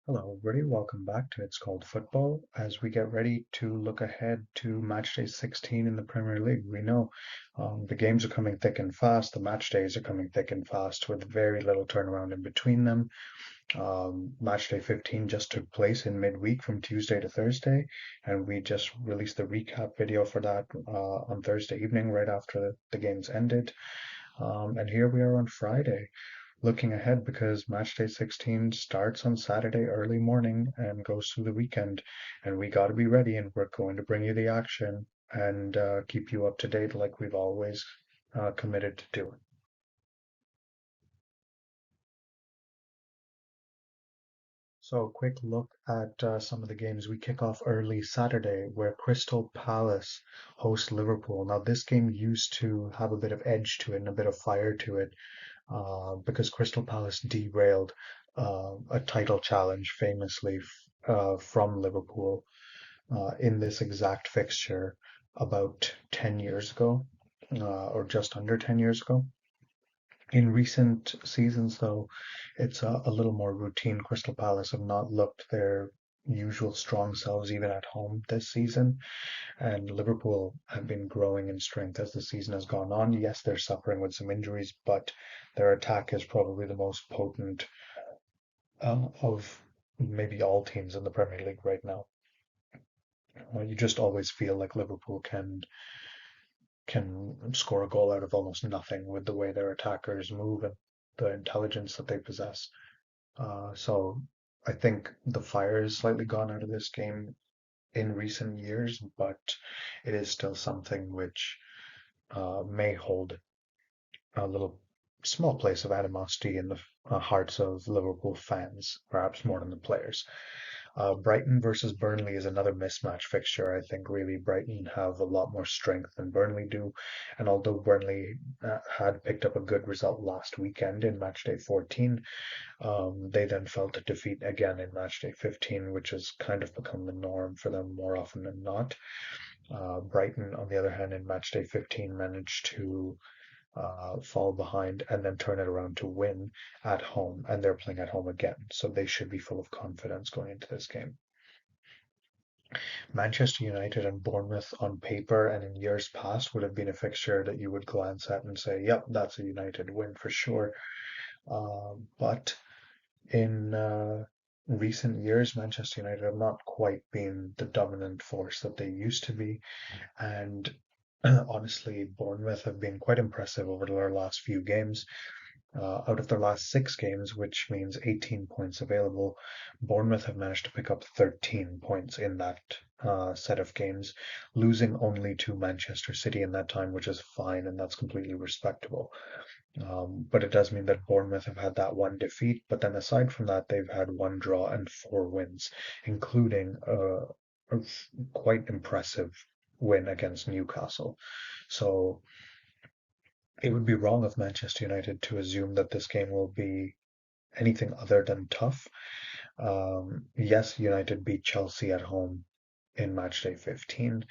Hello, everybody. Welcome back to It's Called Football. As we get ready to look ahead to Matchday 16 in the Premier League, we know the games are coming thick and fast. The match days are coming thick and fast with very little turnaround in between them. Matchday 15 just took place in midweek from Tuesday to Thursday, and we just released the recap video for that on Thursday evening right after the games ended. And here we are on Friday looking ahead because Matchday 16 starts on Saturday early morning and goes through the weekend. And we got to be ready, and we're going to bring you the action and keep you up to date like we've always committed to doing. So, a quick look at some of the games. We kick off early Saturday, where Crystal Palace host Liverpool. Now, this game used to have a bit of edge to it and a bit of fire to it because Crystal Palace derailed a title challenge famously from Liverpool in this exact fixture about 10 years ago, or just under 10 years ago. In recent seasons, though, it's a little more routine. Crystal Palace have not looked their usual strong selves even at home this season, and Liverpool have been growing in strength as the season has gone on. Yes, they're suffering with some injuries, but their attack is probably the most potent of maybe all teams in the Premier League right now. You just always feel like Liverpool can score a goal out of almost nothing with the way their attackers move and the intelligence that they possess. So I think the fire is slightly gone out of this game in recent years, but it is still something which may hold a little small place of animosity in the hearts of Liverpool fans, perhaps more than the players. Brighton versus Burnley is another mismatch fixture. I think really Brighton have a lot more strength than Burnley do. And although Burnley had picked up a good result last weekend in matchday 14, they then felt a defeat again in matchday 15, which has kind of become the norm for them more often than not. Brighton, on the other hand, in matchday 15 managed to fall behind and then turn it around to win at home, and they're playing at home again, so they should be full of confidence going into this game. Manchester United and Bournemouth on paper and in years past would have been a fixture that you would glance at and say, yep, that's a United win for sure. But in recent years, Manchester United have not quite been the dominant force that they used to be. And honestly, Bournemouth have been quite impressive over their last few games. Out of their last 6 games, which means 18 points available, Bournemouth have managed to pick up 13 points in that set of games, losing only to Manchester City in that time, which is fine and that's completely respectable. But it does mean that Bournemouth have had that one defeat, but then aside from that, they've had one draw and 4 wins, including a quite impressive win against Newcastle. So it would be wrong of Manchester United to assume that this game will be anything other than tough. Yes, United beat Chelsea at home in matchday 15,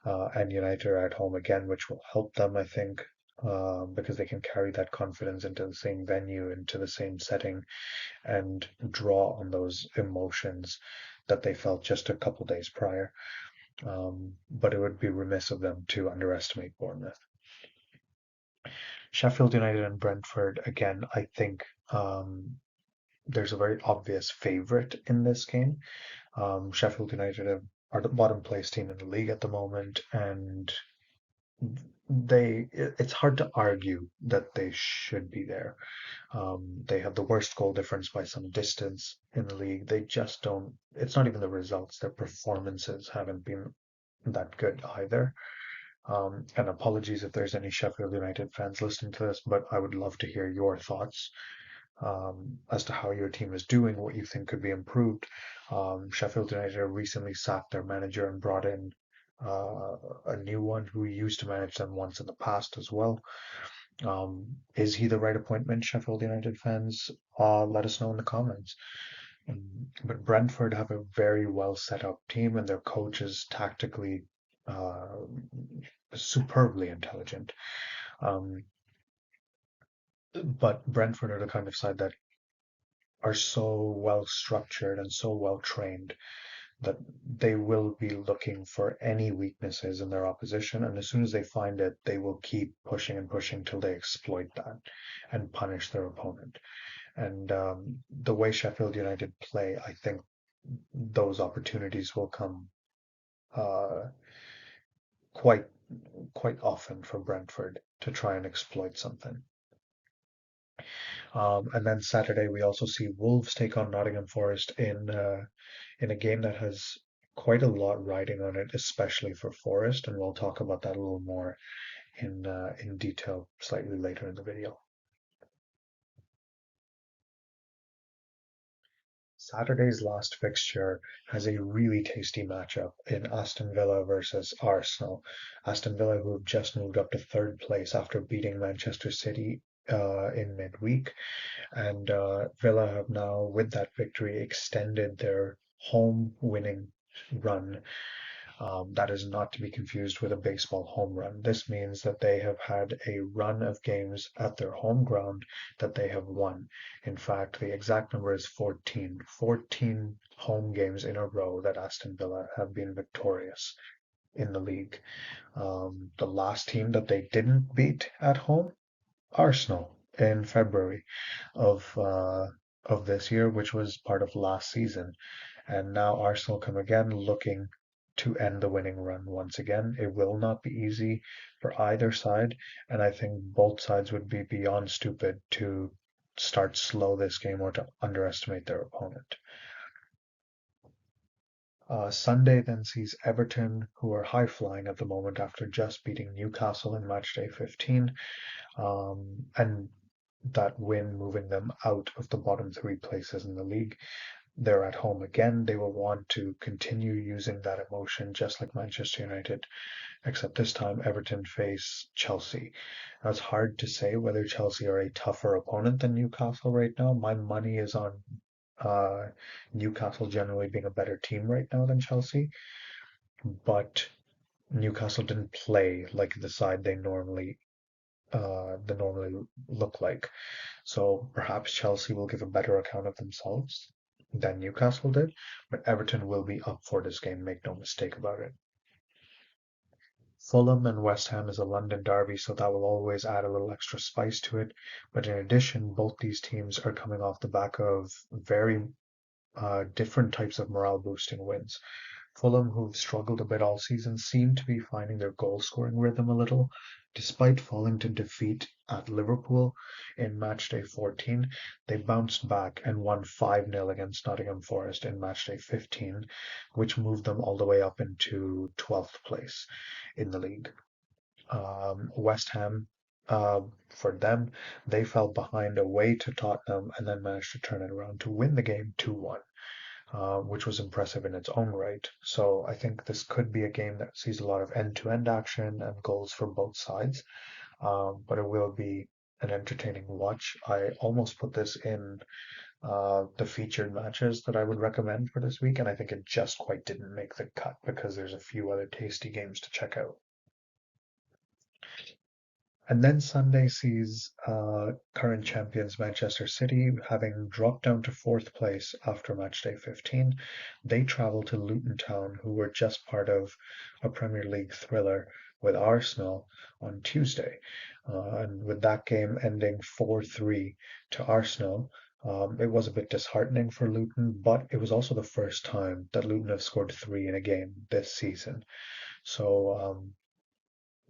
and United are at home again, which will help them, I think, because they can carry that confidence into the same venue, into the same setting, and draw on those emotions that they felt just a couple days prior. But it would be remiss of them to underestimate Bournemouth. Sheffield United and Brentford, again, I think there's a very obvious favorite in this game. Sheffield United are the bottom place team in the league at the moment, and it's hard to argue that they should be there. They have the worst goal difference by some distance in the league. They just don't, it's not even the results, their performances haven't been that good either. And apologies if there's any Sheffield United fans listening to this, but I would love to hear your thoughts as to how your team is doing, what you think could be improved. Sheffield United recently sacked their manager and brought in a new one who used to manage them once in the past as well. Is he the right appointment, Sheffield United fans? Let us know in the comments. But Brentford have a very well set up team, and their coach is tactically uh, superbly intelligent. Um, but Brentford are the kind of side that are so well structured and so well trained that they will be looking for any weaknesses in their opposition, and as soon as they find it, they will keep pushing and pushing till they exploit that and punish their opponent. And the way Sheffield United play, I think those opportunities will come uh, quite quite often for Brentford to try and exploit something. And then Saturday we also see Wolves take on Nottingham Forest in a game that has quite a lot riding on it, especially for Forest, and we'll talk about that a little more in detail slightly later in the video. Saturday's last fixture has a really tasty matchup in Aston Villa versus Arsenal. Aston Villa, who have just moved up to third place after beating Manchester City in midweek, and Villa have now, with that victory, extended their home winning run. That is not to be confused with a baseball home run. This means that they have had a run of games at their home ground that they have won. In fact, the exact number is 14. 14 home games in a row that Aston Villa have been victorious in the league. The last team that they didn't beat at home, Arsenal, in February of uh, of this year, which was part of last season. And now Arsenal come again looking to end the winning run once again. It will not be easy for either side, and I think both sides would be beyond stupid to start slow this game or to underestimate their opponent. Sunday then sees Everton, who are high flying at the moment after just beating Newcastle in Matchday 15, and that win moving them out of the bottom three places in the league. They're at home again. They will want to continue using that emotion just like Manchester United, except this time Everton face Chelsea. Now it's hard to say whether Chelsea are a tougher opponent than Newcastle right now. My money is on uh, Newcastle generally being a better team right now than Chelsea, but Newcastle didn't play like the side they normally look like. So perhaps Chelsea will give a better account of themselves than Newcastle did, but Everton will be up for this game, make no mistake about it. Fulham and West Ham is a London derby, so that will always add a little extra spice to it. But in addition, both these teams are coming off the back of very different types of morale boosting wins. Fulham, who've struggled a bit all season, seem to be finding their goal scoring rhythm a little. Despite falling to defeat at Liverpool in matchday 14, they bounced back and won 5-0 against Nottingham Forest in matchday 15, which moved them all the way up into 12th place in the league. West Ham, for them, they fell behind away to Tottenham and then managed to turn it around to win the game 2-1, which was impressive in its own right. So I think this could be a game that sees a lot of end-to-end action and goals for both sides, but it will be an entertaining watch. I almost put this in the featured matches that I would recommend for this week, and I think it just quite didn't make the cut because there's a few other tasty games to check out. And then Sunday sees current champions Manchester City, having dropped down to fourth place after matchday 15. They travel to Luton Town, who were just part of a Premier League thriller with Arsenal on Tuesday. And with that game ending 4-3 to Arsenal, it was a bit disheartening for Luton, but it was also the first time that Luton have scored three in a game this season. So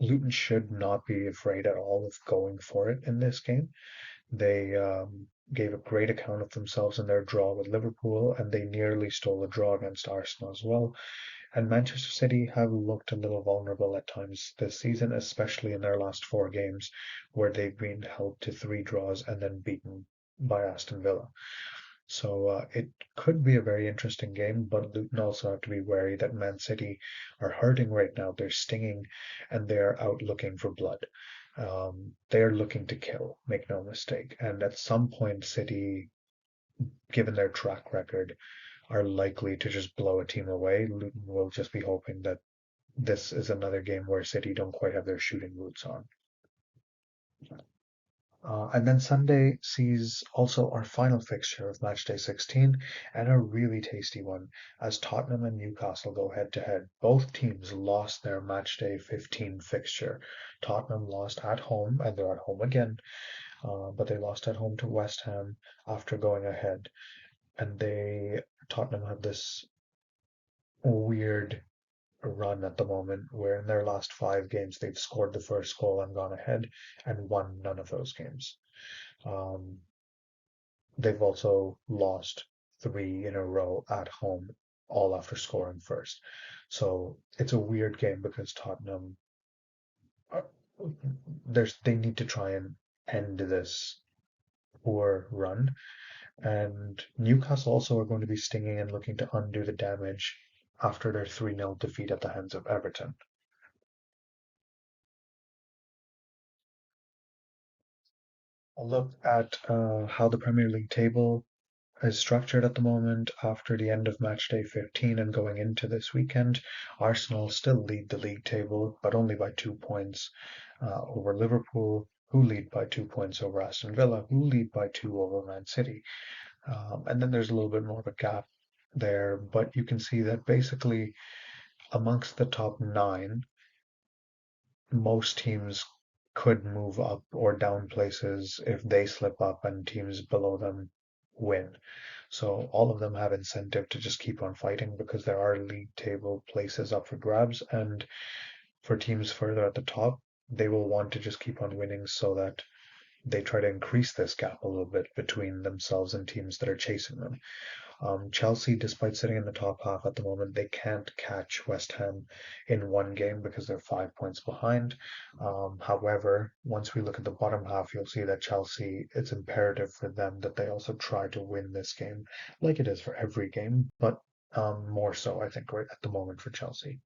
Luton should not be afraid at all of going for it in this game. They gave a great account of themselves in their draw with Liverpool, and they nearly stole a draw against Arsenal as well. And Manchester City have looked a little vulnerable at times this season, especially in their last four games, where they've been held to three draws and then beaten by Aston Villa. So it could be a very interesting game, but Luton also have to be wary that Man City are hurting right now. They're stinging and they're out looking for blood. They're looking to kill, make no mistake. And at some point, City, given their track record, are likely to just blow a team away. Luton will just be hoping that this is another game where City don't quite have their shooting boots on. And then Sunday sees also our final fixture of Matchday 16 and a really tasty one as Tottenham and Newcastle go head to head. Both teams lost their Matchday 15 fixture. Tottenham lost at home, and they're at home again, but they lost at home to West Ham after going ahead. And Tottenham have this weird run at the moment where in their last 5 games they've scored the first goal and gone ahead and won none of those games. Um, they've also lost 3 in a row at home, all after scoring first. So it's a weird game because Tottenham, are, they need to try and end this poor run. And Newcastle also are going to be stinging and looking to undo the damage after their 3-0 defeat at the hands of Everton. A look at how the Premier League table is structured at the moment after the end of match day 15 and going into this weekend. Arsenal still lead the league table, but only by 2 points over Liverpool, who lead by 2 points over Aston Villa, who lead by two over Man City. And then there's a little bit more of a gap there, but you can see that basically amongst the top nine, most teams could move up or down places if they slip up and teams below them win. So all of them have incentive to just keep on fighting because there are league table places up for grabs. And for teams further at the top, they will want to just keep on winning so that they try to increase this gap a little bit between themselves and teams that are chasing them. Chelsea, despite sitting in the top half at the moment, they can't catch West Ham in one game because they're 5 points behind. However, once we look at the bottom half, you'll see that Chelsea, it's imperative for them that they also try to win this game, like it is for every game, but more so, I think, right at the moment for Chelsea.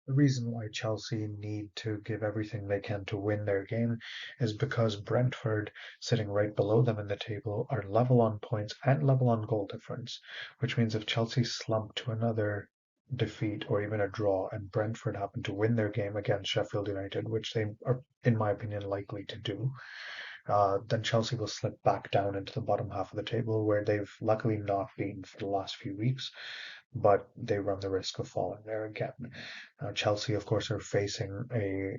The reason why Chelsea need to give everything they can to win their game is because Brentford, sitting right below them in the table, are level on points and level on goal difference, which means if Chelsea slump to another defeat or even a draw and Brentford happen to win their game against Sheffield United, which they are, in my opinion, likely to do, then Chelsea will slip back down into the bottom half of the table where they've luckily not been for the last few weeks, but they run the risk of falling there again. Chelsea, of course, are facing a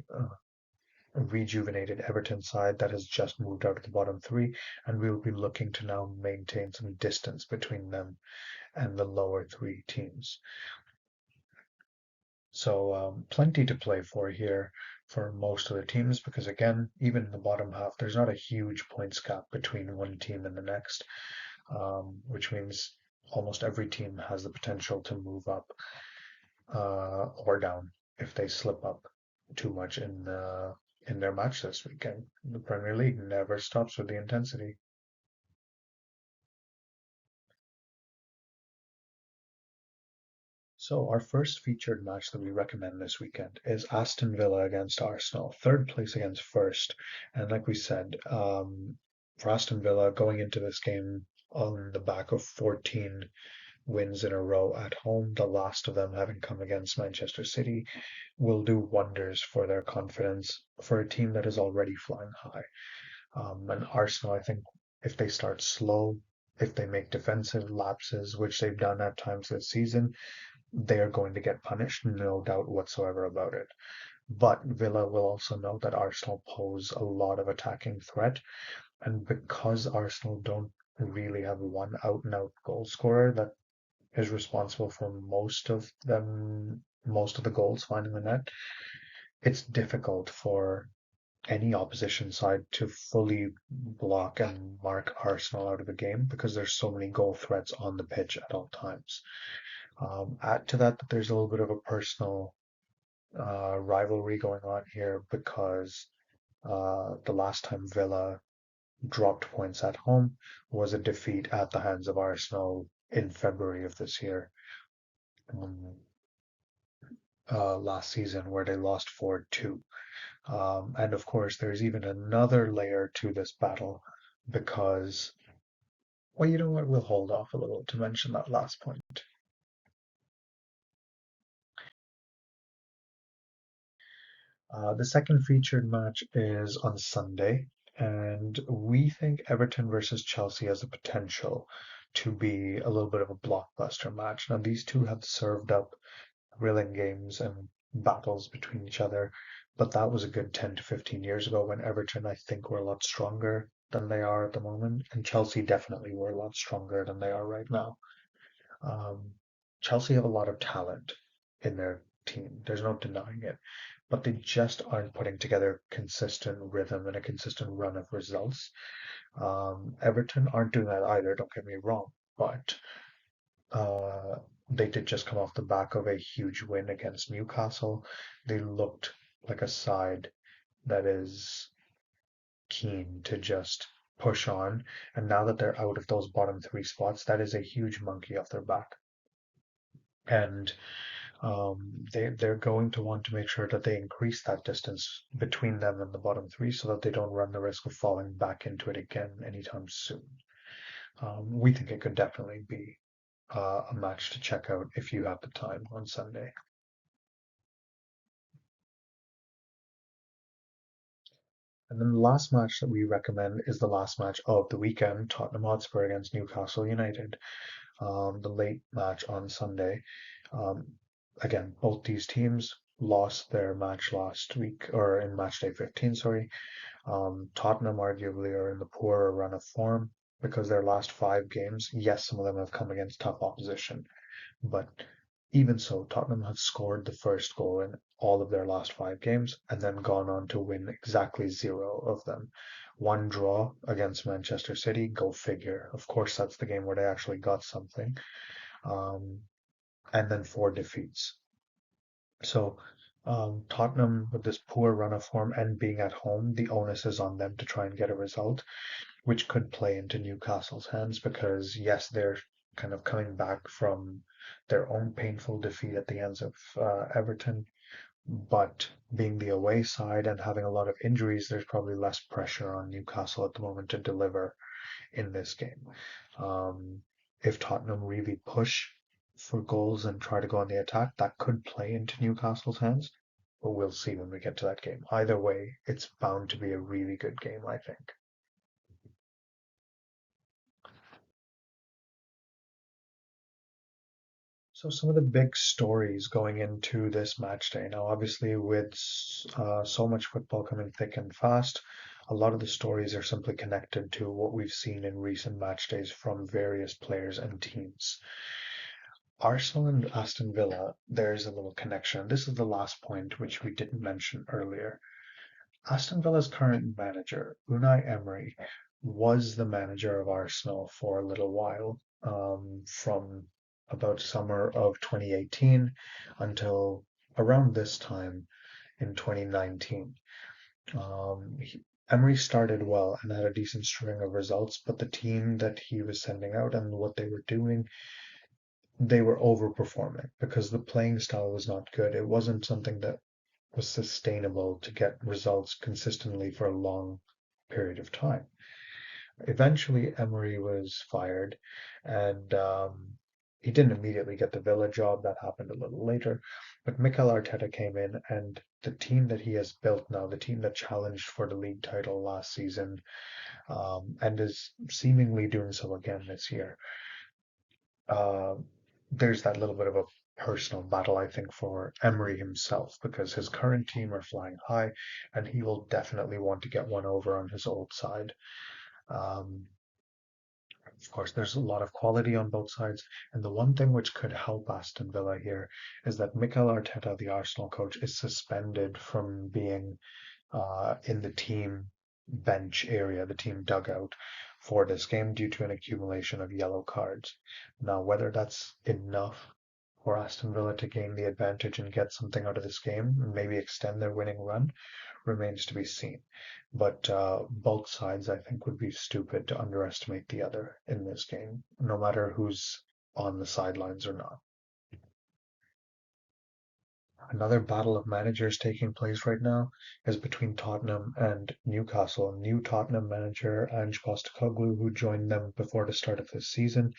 rejuvenated Everton side that has just moved out of the bottom three, and we'll be looking to now maintain some distance between them and the lower three teams. So plenty to play for here for most of the teams because again, even in the bottom half, there's not a huge points gap between one team and the next, which means almost every team has the potential to move up or down if they slip up too much in their match this weekend. The Premier League never stops with the intensity. So our first featured match that we recommend this weekend is Aston Villa against Arsenal, third place against first. And like we said, for Aston Villa going into this game on the back of 14 wins in a row at home, the last of them having come against Manchester City, will do wonders for their confidence for a team that is already flying high. And Arsenal, I think, if they start slow, if they make defensive lapses, which they've done at times this season, they are going to get punished, no doubt whatsoever about it. But Villa will also know that Arsenal pose a lot of attacking threat, and because Arsenal don't really have one out and out goal scorer that is responsible for most of the goals finding the net, it's difficult for any opposition side to fully block and mark Arsenal out of the game because there's so many goal threats on the pitch at all times. Add to that there's a little bit of a personal rivalry going on here because the last time Villa dropped points at home was a defeat at the hands of Arsenal in February of this year, um, last season, where they lost 4-2. And of course, there's even another layer to this battle because, well, you know what? We'll hold off a little to mention that last point. The second featured match is on Sunday, and we think Everton versus Chelsea has the potential to be a little bit of a blockbuster match. Now, these two have served up thrilling games and battles between each other, but that was a good 10 to 15 years ago when Everton, I think, were a lot stronger than they are at the moment, and Chelsea definitely were a lot stronger than they are right now. Um, Chelsea have a lot of talent in their team. There's no denying it, but they just aren't putting together consistent rhythm and a consistent run of results. Everton aren't doing that either, don't get me wrong, but uh, they did just come off the back of a huge win against Newcastle. They looked like a side that is keen to just push on, and now that they're out of those bottom three spots, that is a huge monkey off their back. And they're going to want to make sure that they increase that distance between them and the bottom three so that they don't run the risk of falling back into it again anytime soon. We think it could definitely be a match to check out if you have the time on Sunday. And then the last match that we recommend is the last match of the weekend, Tottenham Hotspur against Newcastle United, the late match on Sunday. Um, Again, both these teams lost their match last week, or in match day 15, sorry. Tottenham arguably are in the poorer run of form because their last five games, yes, some of them have come against tough opposition, but even so, Tottenham have scored the first goal in all of their last five games and then gone on to win exactly zero of them. One draw against Manchester City, go figure. Of course, that's the game where they actually got something. Um, and then four defeats. So Tottenham, with this poor run of form and being at home, the onus is on them to try and get a result, which could play into Newcastle's hands because, yes, they're kind of coming back from their own painful defeat at the hands of Everton, but being the away side and having a lot of injuries, there's probably less pressure on Newcastle at the moment to deliver in this game. Um, if Tottenham really push for goals and try to go on the attack, that could play into Newcastle's hands, but we'll see when we get to that game. Either way, it's bound to be a really good game, I think. So some of the big stories going into this match day. Now, obviously, with so much football coming thick and fast, a lot of the stories are simply connected to what we've seen in recent match days from various players and teams. Arsenal and Aston Villa, there's a little connection. This is the last point which we didn't mention earlier. Aston Villa's current manager, Unai Emery, was the manager of Arsenal for a little while, from about summer of 2018 until around this time in 2019. Emery started well and had a decent string of results, but the team that he was sending out and what they were doing, they were overperforming because the playing style was not good. It wasn't something that was sustainable to get results consistently for a long period of time. Eventually, Emery was fired, and he didn't immediately get the Villa job. That happened a little later. But Mikel Arteta came in, and the team that he has built now, the team that challenged for the league title last season, and is seemingly doing so again this year, uh, there's that little bit of a personal battle, I think, for Emery himself because his current team are flying high, and he will definitely want to get one over on his old side. Um, of course, there's a lot of quality on both sides, and the one thing which could help Aston Villa here is that Mikel Arteta, the Arsenal coach, is suspended from being in the team bench area, the team dugout for this game due to an accumulation of yellow cards. Now, whether that's enough for Aston Villa to gain the advantage and get something out of this game and maybe extend their winning run remains to be seen. But both sides, I think, would be stupid to underestimate the other in this game, no matter who's on the sidelines or not. Another battle of managers taking place right now is between Tottenham and Newcastle. New Tottenham manager Ange Postecoglou, who joined them before the start of this season,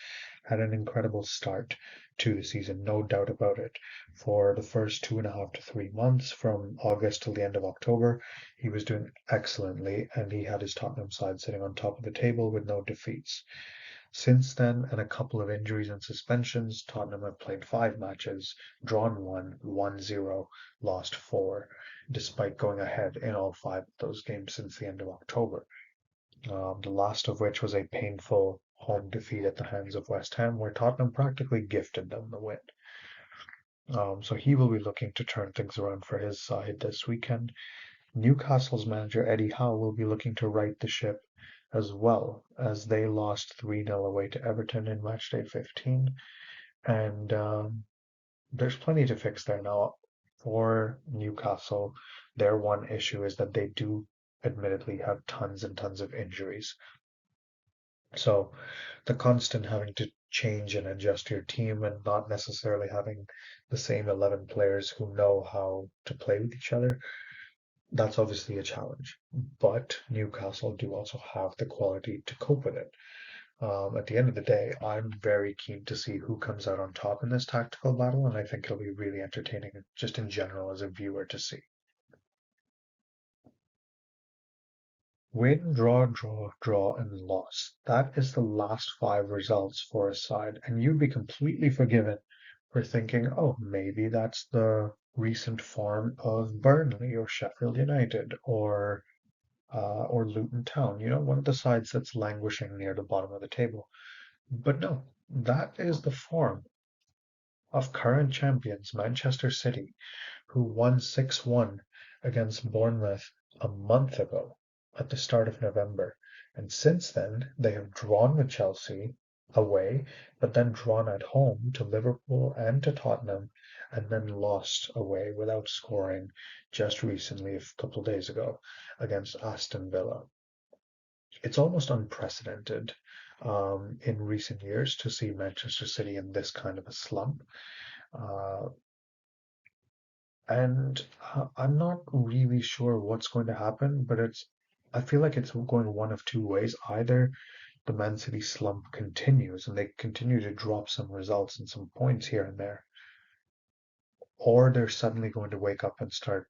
had an incredible start. to the season, no doubt about it. For the first 2.5 to 3 months, from August till the end of October, he was doing excellently, and he had his Tottenham side sitting on top of the table with no defeats. Since then, and a couple of injuries and suspensions, Tottenham have played 5 matches, drawn one, won zero, lost four, despite going ahead in all 5 of those games since the end of October. The last of which was a painful home defeat at the hands of West Ham, where Tottenham practically gifted them the win. So he will be looking to turn things around for his side this weekend. Newcastle's manager Eddie Howe will be looking to right the ship as well, as they lost 3-0 away to Everton in matchday 15. And there's plenty to fix there now. For Newcastle, their one issue is that they do admittedly have tons and tons of injuries. So the constant having to change and adjust your team and not necessarily having the same 11 players who know how to play with each other, that's obviously a challenge. But Newcastle do also have the quality to cope with it. At the end of the day, I'm very keen to see who comes out on top in this tactical battle, and I think it'll be really entertaining just in general as a viewer to see. Win, draw, draw, draw, and loss. That is the last 5 results for a side, and you'd be completely forgiven for thinking, oh, maybe that's the recent form of Burnley or Sheffield United or Luton Town, one of the sides that's languishing near the bottom of the table. But no, that is the form of current champions Manchester City, who won 6-1 against Bournemouth a month ago at the start of November. And since then, they have drawn with Chelsea away, but then drawn at home to Liverpool and to Tottenham, and then lost away without scoring just recently, a couple of days ago, against Aston Villa. It's almost unprecedented in recent years to see Manchester City in this kind of a slump. Uh, and I'm not really sure what's going to happen, but I feel like it's going one of two ways. Either the Man City slump continues and they continue to drop some results and some points here and there, or they're suddenly going to wake up and start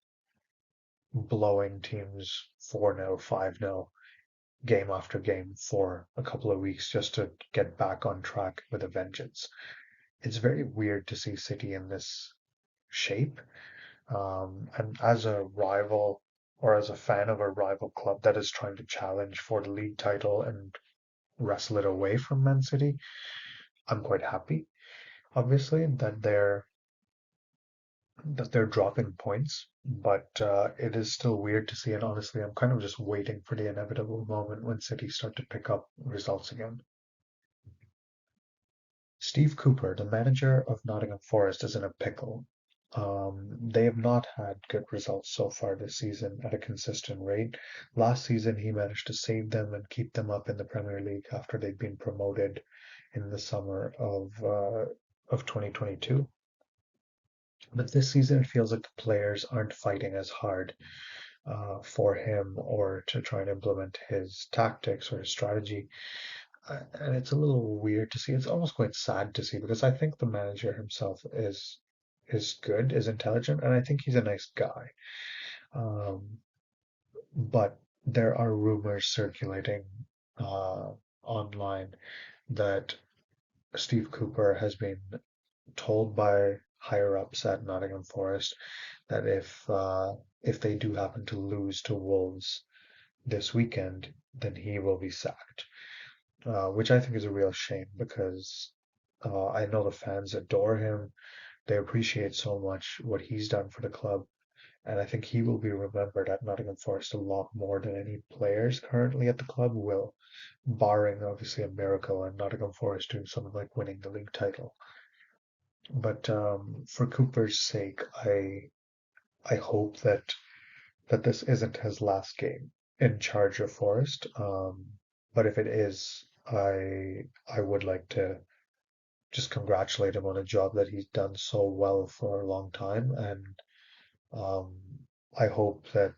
blowing teams 4-0, 5-0 game after game for a couple of weeks just to get back on track with a vengeance. It's very weird to see City in this shape. And as a rival or as a fan of a rival club that is trying to challenge for the league title and wrestle it away from Man City, I'm quite happy, obviously, that they're dropping points, but it is still weird to see. And honestly, I'm kind of just waiting for the inevitable moment when City start to pick up results again. Steve Cooper, the manager of Nottingham Forest, is in a pickle. They have not had good results so far this season at a consistent rate. Last season, he managed to save them and keep them up in the Premier League after they'd been promoted in the summer of 2022. But this season, it feels like the players aren't fighting as hard for him or to try and implement his tactics or his strategy. And it's a little weird to see. It's almost quite sad to see because I think the manager himself is good, is intelligent, and I think he's a nice guy. Um, but there are rumors circulating uh, online that Steve Cooper has been told by higher ups at Nottingham Forest that if they do happen to lose to Wolves this weekend, then he will be sacked. Which I think is a real shame because I know the fans adore him. They appreciate so much what he's done for the club, and I think he will be remembered at Nottingham Forest a lot more than any players currently at the club will, barring obviously a miracle and Nottingham Forest doing something like winning the league title. But for Cooper's sake, I hope that this isn't his last game in charge of Forest. But if it is, I would like to just congratulate him on a job that he's done so well for a long time, and um, I hope that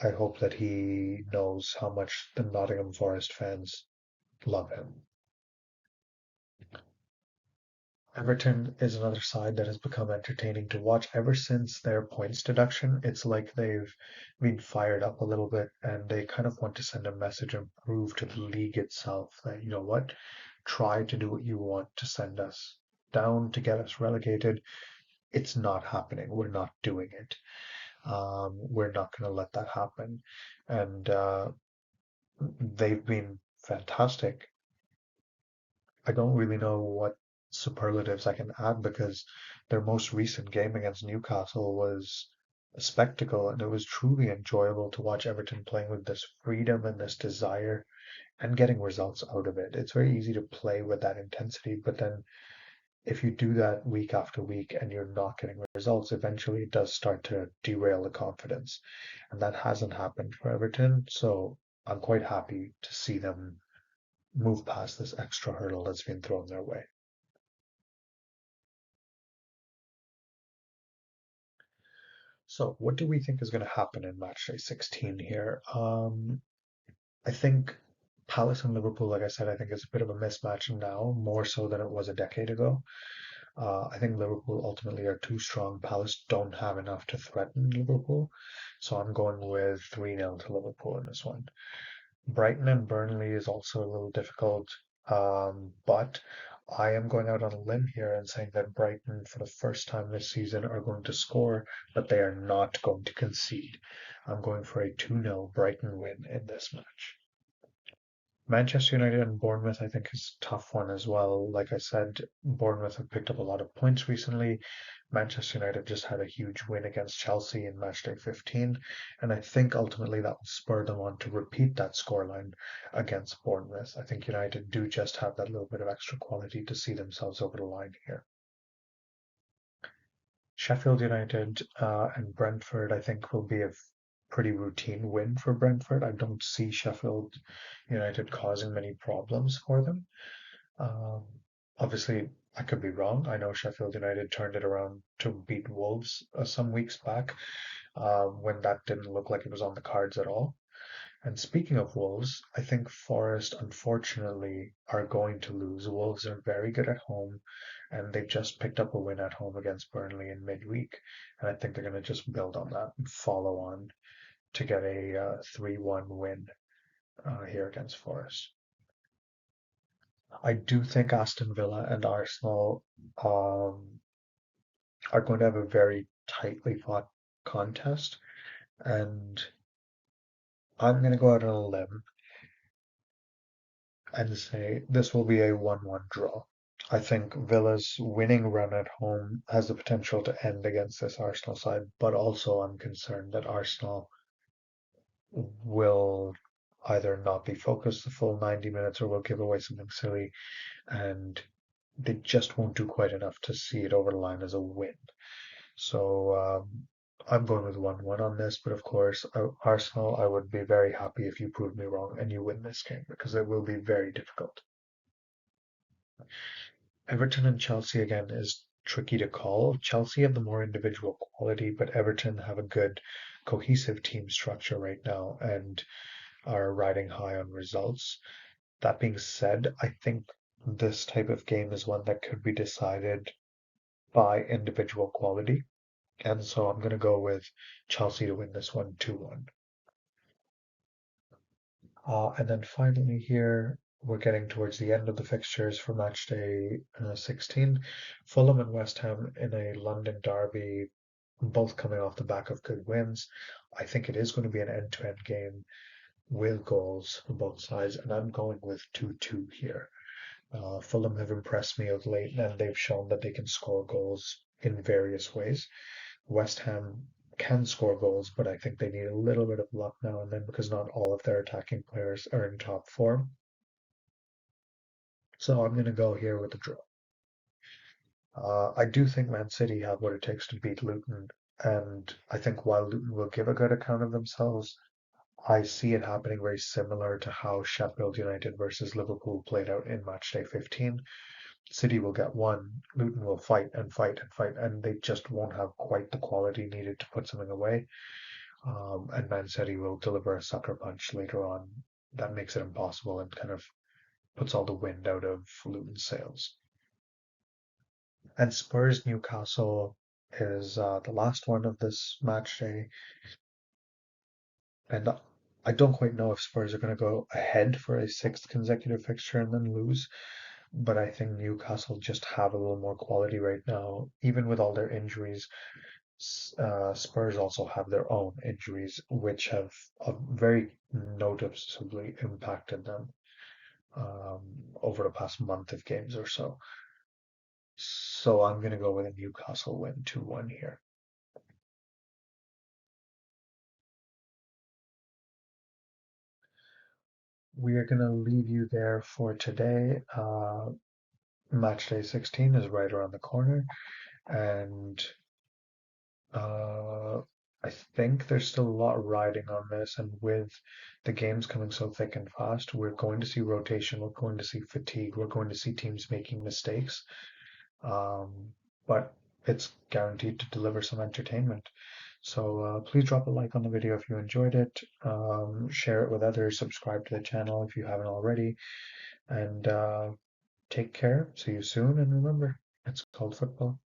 I hope that he knows how much the Nottingham Forest fans love him. Everton is another side that has become entertaining to watch ever since their points deduction. It's like they've been fired up a little bit and they kind of want to send a message and prove to the league itself that, you know what, try to do what you want to send us down to get us relegated. It's not happening. We're not doing it. We're not going to let that happen. And they've been fantastic. I don't really know what superlatives I can add because their most recent game against Newcastle was a spectacle, and it was truly enjoyable to watch Everton playing with this freedom and this desire and getting results out of it. It's very easy to play with that intensity, but then if you do that week after week and you're not getting results, eventually it does start to derail the confidence. And that hasn't happened for Everton, so I'm quite happy to see them move past this extra hurdle that's been thrown their way. So, what do we think is going to happen in matchday 16 here? I think Palace and Liverpool, like I said, I think is a bit of a mismatch now, more so than it was a decade ago. I think Liverpool ultimately are too strong. Palace don't have enough to threaten Liverpool. So I'm going with 3-0 to Liverpool in this one. Brighton and Burnley is also a little difficult, but I am going out on a limb here and saying that Brighton, for the first time this season, are going to score, but they are not going to concede. I'm going for a 2-0 Brighton win in this match. Manchester United and Bournemouth, I think, is a tough one as well. Like I said, Bournemouth have picked up a lot of points recently. Manchester United just had a huge win against Chelsea in matchday 15, and I think ultimately that will spur them on to repeat that scoreline against Bournemouth. I think United do just have that little bit of extra quality to see themselves over the line here. Sheffield United and Brentford, I think, will be a pretty routine win for Brentford. I don't see Sheffield United causing many problems for them. Um, Obviously, I could be wrong. I know Sheffield United turned it around to beat Wolves some weeks back when that didn't look like it was on the cards at all. And speaking of Wolves, I think Forest unfortunately are going to lose. Wolves are very good at home, and they just picked up a win at home against Burnley in midweek. And I think they're going to just build on that and follow on to get a 3-1 win here against Forest. I do think Aston Villa and Arsenal um, are going to have a very tightly fought contest, and I'm going to go out on a limb and say this will be a 1-1 draw. I think Villa's winning run at home has the potential to end against this Arsenal side, but also I'm concerned that Arsenal will either not be focused the full 90 minutes or will give away something silly, and they just won't do quite enough to see it over the line as a win. So I'm going with 1-1 on this, but of course, Arsenal, I would be very happy if you prove me wrong and you win this game because it will be very difficult. Everton and Chelsea again is tricky to call. Chelsea have the more individual quality, but Everton have a good cohesive team structure right now and are riding high on results. That being said, I think this type of game is one that could be decided by individual quality. And so I'm going to go with Chelsea to win this one 2-1. And then finally here, we're getting towards the end of the fixtures for match day 16. Fulham and West Ham in a London derby, both coming off the back of good wins. I think it is going to be an end-to-end game with goals for both sides, and I'm going with 2-2 here. Fulham have impressed me of late, and they've shown that they can score goals in various ways. West Ham can score goals, but I think they need a little bit of luck now and then because not all of their attacking players are in top form. So I'm going to go here with the draw. I do think Man City have what it takes to beat Luton, and I think while Luton will give a good account of themselves, I see it happening very similar to how Sheffield United versus Liverpool played out in matchday 15. City will get one, Luton will fight and fight and fight, and they just won't have quite the quality needed to put something away. And Man City will deliver a sucker punch later on that makes it impossible and kind of puts all the wind out of Luton's sails. And Spurs Newcastle is the last one of this match day, and I don't quite know if Spurs are going to go ahead for a sixth consecutive fixture and then lose, but I think Newcastle just have a little more quality right now, even with all their injuries. Spurs also have their own injuries, which have very noticeably impacted them over the past month of games or so. So I'm going to go with a Newcastle win 2-1 here. We are going to leave you there for today. Match day 16 is right around the corner, and uh, I think there's still a lot riding on this. And with the games coming so thick and fast, we're going to see rotation, we're going to see fatigue, we're going to see teams making mistakes. Um, but it's guaranteed to deliver some entertainment. So please drop a like on the video if you enjoyed it. Share it with others. Subscribe to the channel if you haven't already. And take care. See you soon. And remember, it's called football.